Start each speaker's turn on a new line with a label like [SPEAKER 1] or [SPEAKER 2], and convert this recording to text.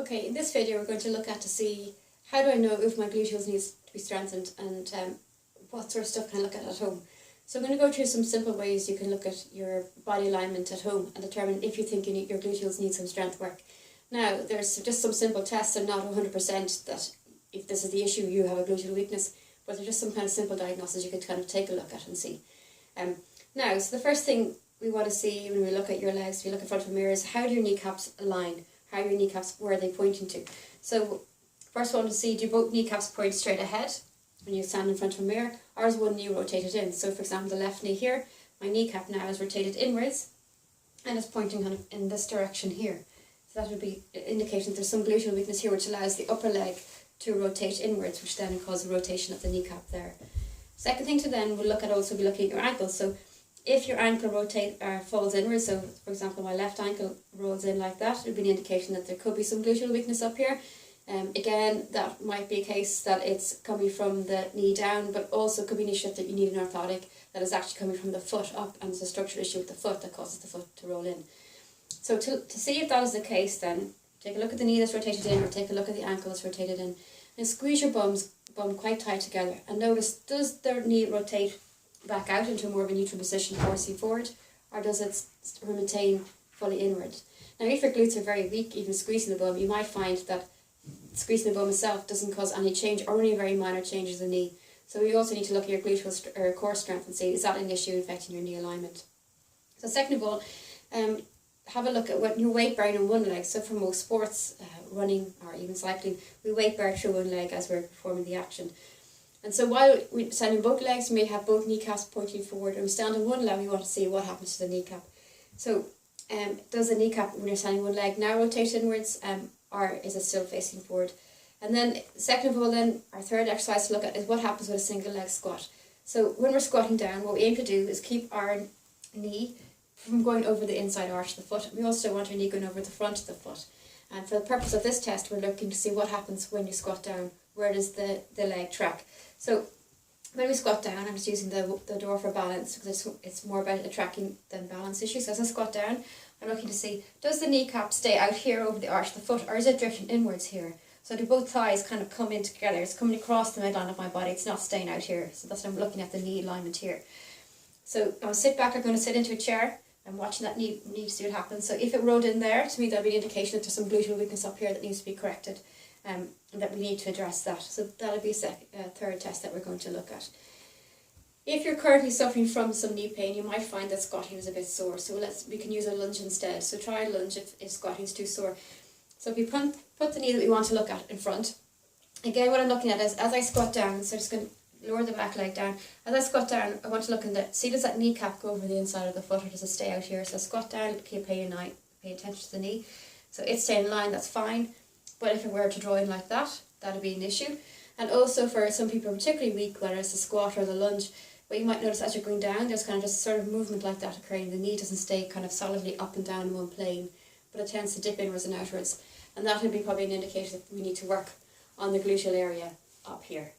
[SPEAKER 1] Okay, in this video we're going to look at to see how do I know if my gluteals needs to be strengthened and what sort of stuff can I look at home. So I'm going to go through some simple ways you can look at your body alignment at home and determine if you think your gluteals need some strength work. Now, there's just some simple tests and not 100% that if this is the issue you have a gluteal weakness, but there's just some kind of simple diagnosis you could kind of take a look at and see. Now, so the first thing we want to see when we look at your legs, if you look in front of a mirror, is how do your kneecaps align? How are your kneecaps, where are they pointing to? So first one to see, do both kneecaps point straight ahead when you stand in front of a mirror, or is one knee rotated in? So for example, the left knee here, my kneecap now is rotated inwards and it's pointing kind of in this direction here. So that would be indicating there's some gluteal weakness here which allows the upper leg to rotate inwards, which then causes a rotation of the kneecap there. Second thing to then we'll look at also be looking at your ankles. So if your ankle falls inwards, so for example my left ankle rolls in like that, it would be an indication that there could be some gluteal weakness up here. Again, that might be a case that it's coming from the knee down, but also could be an issue that you need an orthotic that is actually coming from the foot up, and it's a structural issue with the foot that causes the foot to roll in. So to see if that is the case, then take a look at the knee that's rotated in, or take a look at the ankle that's rotated in, and squeeze your bum quite tight together, and notice, does the knee rotate back out into more of a neutral position, forcing forward, or does it maintain fully inward? Now, if your glutes are very weak, even squeezing the bum, you might find that squeezing the bum itself doesn't cause any change, or only very minor changes in the knee. So we also need to look at your gluteal or core strength and see, is that an issue affecting your knee alignment? So second of all, have a look at what your weight bearing on one leg. So for most sports, running or even cycling, we weight bear through one leg as we're performing the action. And so while we stand on both legs, we may have both kneecaps pointing forward, and we stand on one leg, we want to see what happens to the kneecap. So does the kneecap, when you're standing one leg, now rotate inwards, or is it still facing forward? And then second of all, then our third exercise to look at is what happens with a single leg squat. So when we're squatting down, what we aim to do is keep our knee from going over the inside arch of the foot. We also want our knee going over the front of the foot. And for the purpose of this test, we're looking to see what happens when you squat down. Where does the leg track? So when we squat down, I'm just using the door for balance because it's more about a tracking than balance issue. So as I squat down, I'm looking to see, does the kneecap stay out here over the arch of the foot, or is it drifting inwards here? So do both thighs kind of come in together? It's coming across the midline of my body, it's not staying out here. So that's what I'm looking at, the knee alignment here. So I'll sit back, I'm going to sit into a chair. I'm watching that knee to see what happens. So if it rolled in there, to me that would be an indication that there's some gluteal weakness up here that needs to be corrected, and that we need to address that. So that'll be a third test that we're going to look at. If you're currently suffering from some knee pain, you might find that squatting is a bit sore. So we can use a lunge instead. So try a lunge if squatting is too sore. So if we put the knee that we want to look at in front, again what I'm looking at is as I squat down, so I'm just going to lower the back leg down. As I squat down, I want to look in see, does that kneecap go over the inside of the foot, or does it stay out here? So squat down, pay attention to the knee. So it's staying in line, that's fine. But if it were to draw in like that, that would be an issue. And also for some people particularly weak, whether it's the squat or the lunge, what you might notice as you're going down, there's kind of just sort of movement like that occurring. The knee doesn't stay kind of solidly up and down in one plane, but it tends to dip inwards and outwards. And that would be probably an indication that we need to work on the gluteal area up here.